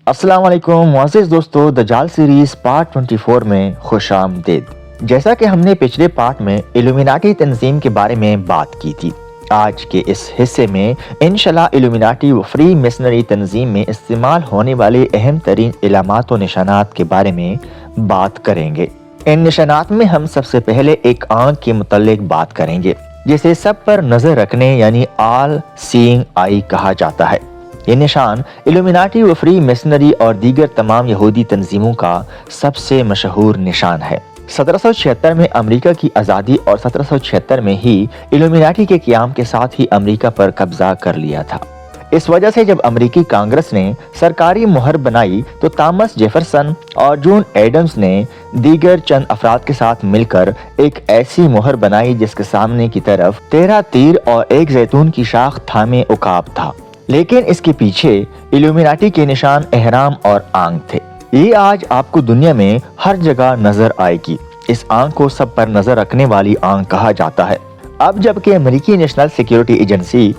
अस्सलाम वालेकुम मुअज़्ज़िज़ दोस्तों, दज्जाल सीरीज़ पार्ट 24 में खुशामदीद। जैसा कि हमने पिछले पार्ट में इल्यूमिनाटी तंजीम के बारे में बात की थी, आज के इस हिस्से में इंशाल्लाह इल्यूमिनाटी व फ्री मिशनरी तंजीम में इस्तेमाल होने वाले अहम तरीन इलामात व निशानात के बारे में बात करेंगे। इन निशानात में हम सबसे पहले एक आंख के मुतल्लिक बात करेंगे, जिसे सब पर नजर रखने यानी ऑल सीइंग आई कहा जाता है। ये निशान इल्यूमिनाटी व फ्री मिशनरी और दीगर तमाम यहूदी तंजीमों का सबसे मशहूर निशान है। 1776 में अमेरिका की आज़ादी और 1776 में ही इल्यूमिनाटी के क़याम के साथ ही अमेरिका पर कब्जा कर लिया था। इस वजह से जब अमेरिकी कांग्रेस ने सरकारी मुहर बनाई तो थॉमस जेफरसन और जॉन एडम्स ने दीगर चंद अफराद के साथ मिलकर एक ऐसी मुहर बनाई जिसके सामने की तरफ 13 तीर और एक जैतून की शाख थामे उकाब था। लेकिन इसके पीछे इल्यूमिनाटी के निशान एहराम और आंख थे। ये आज आपको दुनिया में हर जगह नजर आएगी। इस आंख को सब पर नजर रखने वाली आंख कहा जाता है। अब जबकि अमेरिकी नेशनल सिक्योरिटी एजेंसी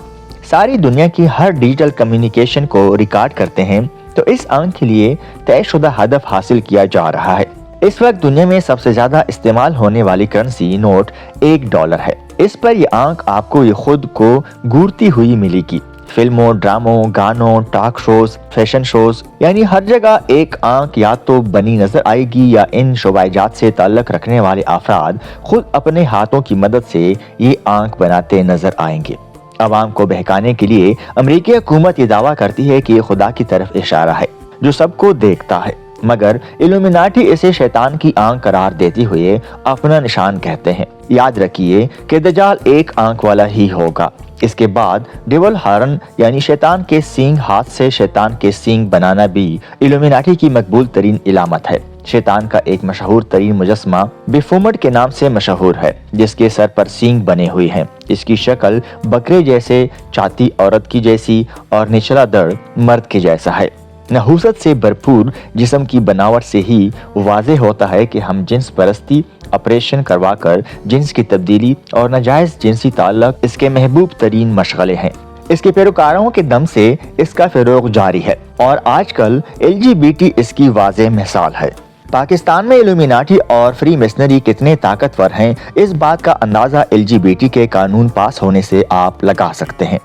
सारी दुनिया की हर डिजिटल कम्युनिकेशन को रिकॉर्ड करते हैं, तो इस आंख के लिए तयशुदा हदफ हासिल किया जा रहा है। इस वक्त दुनिया में सबसे ज्यादा इस्तेमाल होने वाली करेंसी नोट $1 है। इस पर यह आंख आपको ये खुद को घूरती हुई मिलेगी। फिल्मों, ड्रामों, गानों, टॉक शोज, फैशन शोज, यानी हर जगह एक आंख या तो बनी नजर आएगी या इन शोबाइजात से ताल्लुक रखने वाले अफराद खुद अपने हाथों की मदद से ये आंख बनाते नजर आएंगे। अवाम को बहकाने के लिए अमेरिकी हुकूमत ये दावा करती है कि ये खुदा की तरफ इशारा है जो सबको देखता है, मगर इल्यूमिनाटी इसे शैतान की आंख करार देते हुए अपना निशान कहते हैं। याद रखिए कि दज्जाल एक आंख वाला ही होगा। इसके बाद डेविल हॉर्न यानी शैतान के सींग हाथ से शैतान के सींग बनाना भी इल्यूमिनाटी की मकबूल तरीन इलामत है। शैतान का एक मशहूर तरीन मुजस्मा बेफोमट के नाम से मशहूर है, जिसके सर पर सींग बने हुए हैं। इसकी शक्ल बकरे जैसे, छाती औरत की जैसी और निचला धड़ मर्द के जैसा है। नहूसत से भरपूर जिस्म की बनावट से ही वाज़ेह होता है कि हम जिन्स परस्ती ऑपरेशन करवाकर जिन्स की तब्दीली और नाजायज जिनसी ताल्लुक इसके महबूब तरीन मशगले हैं। इसके पैरोकारों के दम से इसका फ़रोग़ जारी है और आजकल LGBT इसकी वाज़ेह मिसाल है। पाकिस्तान में इल्यूमिनाटी और फ्री मिशनरी कितने ताकतवर हैं, इस बात का अंदाज़ा LGBT के कानून पास होने से आप लगा सकते हैं।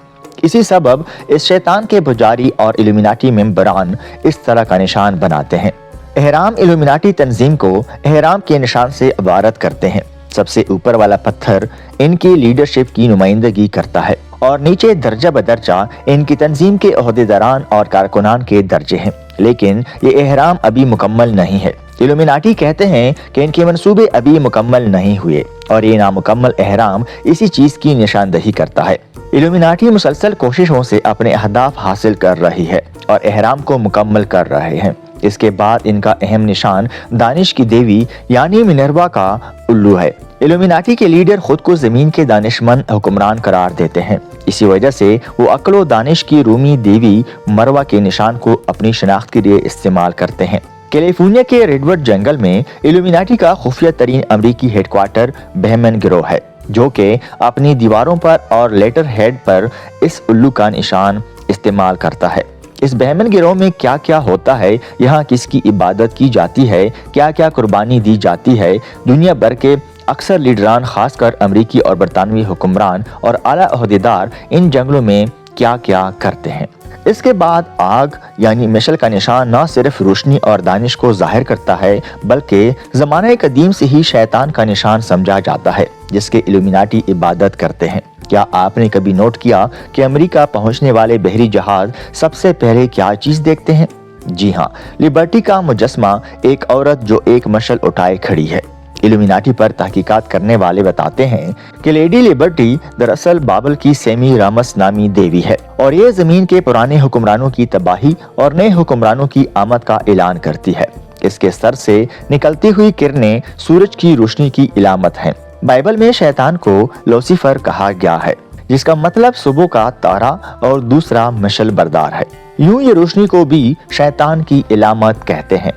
इसी सबब इस शैतान के पुजारी और इल्यूमिनाटी मेंबरान इस तरह का निशान बनाते हैं। एहराम इल्यूमिनाटी तंजीम को एहराम के निशान से इबारत करते हैं। सबसे ऊपर वाला पत्थर इनकी लीडरशिप की नुमाइंदगी करता है और नीचे दर्जा बदर्जा इनकी तंजीम के ओहदेदारान और कारकुनान के दर्जे हैं। लेकिन ये एहराम अभी मुकम्मल नहीं है। इल्यूमिनाटी कहते हैं कि इनके मंसूबे अभी मुकम्मल नहीं हुए और ये नामुकम्मल एहराम इसी चीज की निशानदही करता है। इल्यूमिनाटी मुसलसल कोशिशों से अपने अहदाफ हासिल कर रही है और एहराम को मुकम्मल कर रहे हैं। इसके बाद इनका अहम निशान दानिश की देवी यानी मिनर्वा का उल्लू है। इल्यूमिनाटी के लीडर खुद को जमीन के दानिशमंद हुक्मरान करार देते हैं। इसी वजह से वो अक्ल व दानिश की रूमी देवी मरवा के निशान को अपनी शनाख्त के लिए इस्तेमाल करते हैं। कैलिफोर्निया के रेडवुड जंगल में इल्यूमिनाटी का खुफिया तरीन अमरीकी हेडक्वार्टर बहमन गिरोह है, जो कि अपनी दीवारों पर और लेटर हेड पर इस उल्लू का निशान इस्तेमाल करता है। इस बहमन गिरोह में क्या क्या होता है, यहाँ किसकी इबादत की जाती है, क्या क्या कुर्बानी दी जाती है, दुनिया भर के अक्सर लीडरान खासकर अमरीकी और बरतानवी हुक्मरान और आला ओहदेदार इन जंगलों में क्या क्या करते हैं। इसके बाद आग यानी मशल का निशान न सिर्फ रोशनी और दानिश को जाहिर करता है, बल्कि ज़माने कदीम से ही शैतान का निशान समझा जाता है, जिसके इल्यूमिनाटी इबादत करते हैं। क्या आपने कभी नोट किया कि अमेरिका पहुंचने वाले बहरी जहाज सबसे पहले क्या चीज देखते हैं? जी हाँ, लिबर्टी का मुजस्मा, एक औरत जो एक मशल उठाए खड़ी है। इल्यूमिनाटी पर तहकीकात करने वाले बताते हैं कि लेडी लिबर्टी दरअसल बाबल की सेमी रामस नामी देवी है और ये जमीन के पुराने हुक्मरानों की तबाही और नए हुक्मरानों की आमद का ऐलान करती है। इसके सर से निकलती हुई किरणें सूरज की रोशनी की इलामत हैं। बाइबल में शैतान को लूसीफर कहा गया है, जिसका मतलब सुबह का तारा और दूसरा मशल बरदार है। यूं ये रोशनी को भी शैतान की इलामत कहते हैं।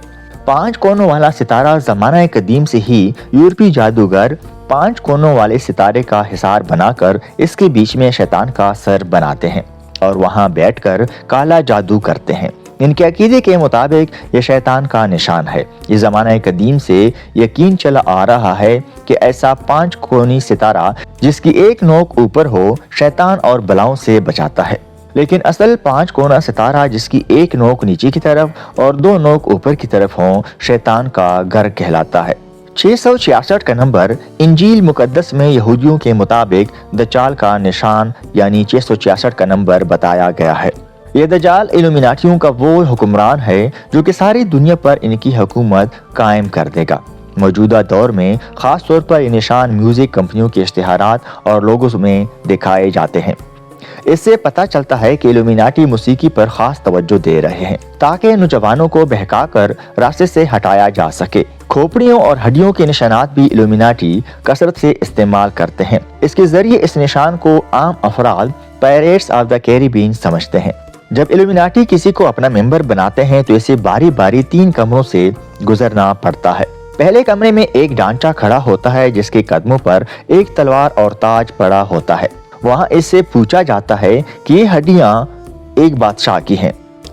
5 कोनों वाला सितारा ज़माना कदीम से ही यूरोपी जादूगर 5 कोनों वाले सितारे का हिसार बनाकर इसके बीच में शैतान का सर बनाते हैं और वहां बैठकर काला जादू करते हैं। ان کے عقیدے کے مطابق یہ شیطان کا نشان ہے۔ یہ زمانہ قدیم سے یقین چلا آ رہا ہے کہ ایسا 5 کونی ستارہ جس کی ایک نوک اوپر ہو شیطان اور بلاؤں سے بچاتا ہے، لیکن اصل 5 کونا ستارہ جس کی ایک نوک نیچے کی طرف اور 2 نوک اوپر کی طرف ہوں شیطان کا گھر کہلاتا ہے۔ 666 کا نمبر انجیل مقدس میں یہودیوں کے مطابق دجال کا نشان یعنی 666 کا نمبر بتایا گیا ہے۔ یہ دجال الومناٹیوں کا وہ حکمران ہے جو کہ ساری دنیا پر ان کی حکومت قائم کر دے گا۔ موجودہ دور میں خاص طور پر یہ نشان میوزک کمپنیوں کے اشتہارات اور لوگوز میں دکھائے جاتے ہیں۔ اس سے پتہ چلتا ہے کہ الومناٹی موسیقی پر خاص توجہ دے رہے ہیں تاکہ نوجوانوں کو بہکا کر راستے سے ہٹایا جا سکے۔ کھوپڑیوں اور ہڈیوں کے نشانات بھی الومناٹی کثرت سے استعمال کرتے ہیں۔ اس کے ذریعے اس نشان کو عام افراد پیریٹس آف دا کیریبین سمجھتے ہیں۔ جب الومناٹی کسی کو اپنا ممبر بناتے ہیں تو اسے باری باری 3 کمروں سے گزرنا پڑتا ہے۔ پہلے کمرے میں ایک ڈانچہ کھڑا ہوتا ہے جس کے قدموں پر ایک تلوار اور تاج پڑا ہوتا ہے۔ وہاں اس سے پوچھا جاتا ہے کہ یہ ہڈیاں ایک بادشاہ کی ہیں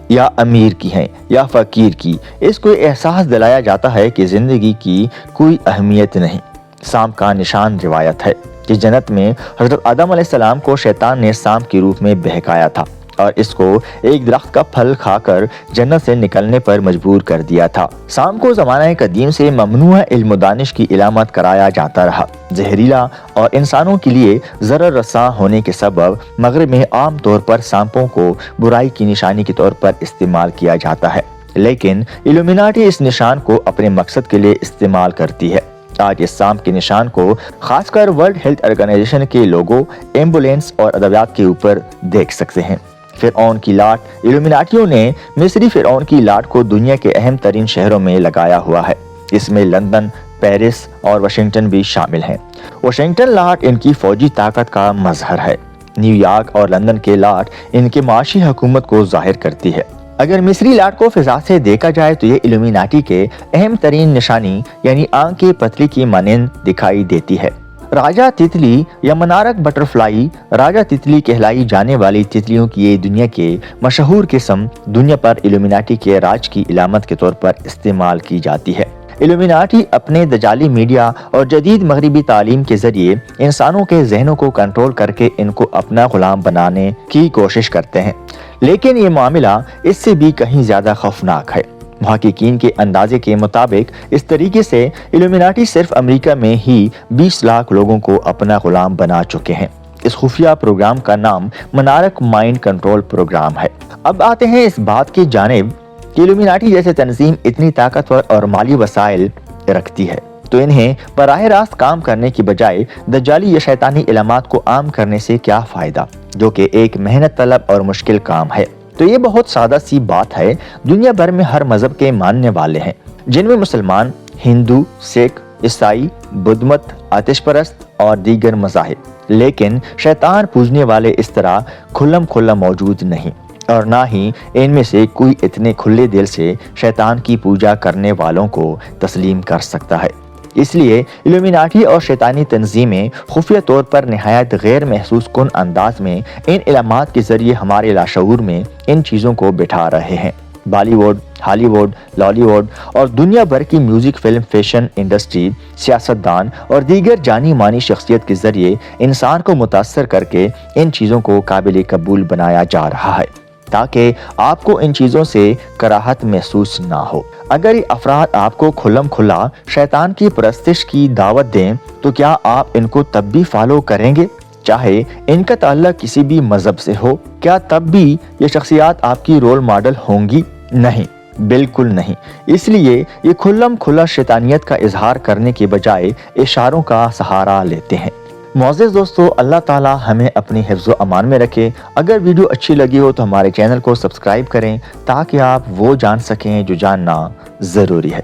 یا امیر کی ہیں یا فقیر کی۔ اس کو احساس دلایا جاتا ہے کہ زندگی کی کوئی اہمیت نہیں۔ سانپ کا نشان روایت ہے کہ جنت میں حضرت آدم علیہ السلام کو شیطان نے سانپ کے روپ میں بہکایا تھا اور اس کو ایک درخت کا پھل کھا کر جنت سے نکلنے پر مجبور کر دیا تھا۔ سانپ کو زمانہ قدیم سے ممنوع علم و دانش کی علامت کرایا جاتا رہا۔ زہریلا اور انسانوں کے لیے ضرر رساں ہونے کے سبب مغرب میں عام طور پر سانپوں کو برائی کی نشانی کے طور پر استعمال کیا جاتا ہے، لیکن الومناٹی اس نشان کو اپنے مقصد کے لیے استعمال کرتی ہے۔ آج اس سانپ کے نشان کو خاص کر ورلڈ ہیلتھ آرگنائزیشن کے لوگو، ایمبولینس اور ادویات کے اوپر دیکھ سکتے ہیں۔ فرعون کی لاٹ الومناٹیوں نے مصری فرعون کی لاٹ کو دنیا کے اہم ترین شہروں میں لگایا ہوا ہے۔ اس میں لندن، پیرس اور واشنگٹن بھی شامل ہیں۔ واشنگٹن لاٹ ان کی فوجی طاقت کا مظہر ہے۔ نیو یارک اور لندن کے لاٹ ان کے معاشی حکومت کو ظاہر کرتی ہے۔ اگر مصری لاٹ کو فضا سے دیکھا جائے تو یہ الومناٹی کے اہم ترین نشانی یعنی آنکھ کی پتلی کی مانند دکھائی دیتی ہے۔ راجہ تتلی یا منارک بٹرفلائی راجہ تتلی کہلائی جانے والی تتلیوں کی یہ دنیا کے مشہور قسم دنیا پر الومناٹی کے راج کی علامت کے طور پر استعمال کی جاتی ہے۔ الومناٹی اپنے دجالی میڈیا اور جدید مغربی تعلیم کے ذریعے انسانوں کے ذہنوں کو کنٹرول کر کے ان کو اپنا غلام بنانے کی کوشش کرتے ہیں، لیکن یہ معاملہ اس سے بھی کہیں زیادہ خوفناک ہے۔ محققین کے اندازے کے مطابق اس طریقے سے الومناٹی صرف امریکہ میں ہی 20 لاکھ لوگوں کو اپنا غلام بنا چکے ہیں۔ اس خفیہ پروگرام کا نام منارک مائنڈ کنٹرول پروگرام ہے۔ اب آتے ہیں اس بات کی جانب کہ الومناٹی جیسے تنظیم اتنی طاقتور اور مالی وسائل رکھتی ہے تو انہیں براہ راست کام کرنے کی بجائے دجالی یا شیطانی علامات کو عام کرنے سے کیا فائدہ، جو کہ ایک محنت طلب اور مشکل کام ہے۔ تو یہ بہت سادہ سی بات ہے۔ دنیا بھر میں ہر مذہب کے ماننے والے ہیں، جن میں مسلمان، ہندو، سکھ، عیسائی، بدھ مت، آتش پرست اور دیگر مذاہب، لیکن شیطان پوجنے والے اس طرح کھلم کھلا موجود نہیں، اور نہ ہی ان میں سے کوئی اتنے کھلے دل سے شیطان کی پوجا کرنے والوں کو تسلیم کر سکتا ہے۔ اس لیے الومناٹی اور شیطانی تنظیمیں خفیہ طور پر نہایت غیر محسوس کن انداز میں ان علامات کے ذریعے ہمارے لاشعور میں ان چیزوں کو بٹھا رہے ہیں۔ بالی ووڈ، ہالی ووڈ، لالی ووڈ اور دنیا بھر کی میوزک، فلم، فیشن انڈسٹری، سیاستدان اور دیگر جانی مانی شخصیت کے ذریعے انسان کو متاثر کر کے ان چیزوں کو قابل قبول بنایا جا رہا ہے تاکہ آپ کو ان چیزوں سے کراہت محسوس نہ ہو۔ اگر یہ افراد آپ کو کھلم کھلا شیطان کی پرستش کی دعوت دیں تو کیا آپ ان کو تب بھی فالو کریں گے، چاہے ان کا تعلق کسی بھی مذہب سے ہو؟ کیا تب بھی یہ شخصیات آپ کی رول ماڈل ہوں گی؟ نہیں، بالکل نہیں۔ اس لیے یہ کھلم کھلا شیطانیت کا اظہار کرنے کے بجائے اشاروں کا سہارا لیتے ہیں۔ معزز دوستو، اللہ تعالیٰ ہمیں اپنی حفظ و امان میں رکھے۔ اگر ویڈیو اچھی لگی ہو تو ہمارے چینل کو سبسکرائب کریں تاکہ آپ وہ جان سکیں جو جاننا ضروری ہے۔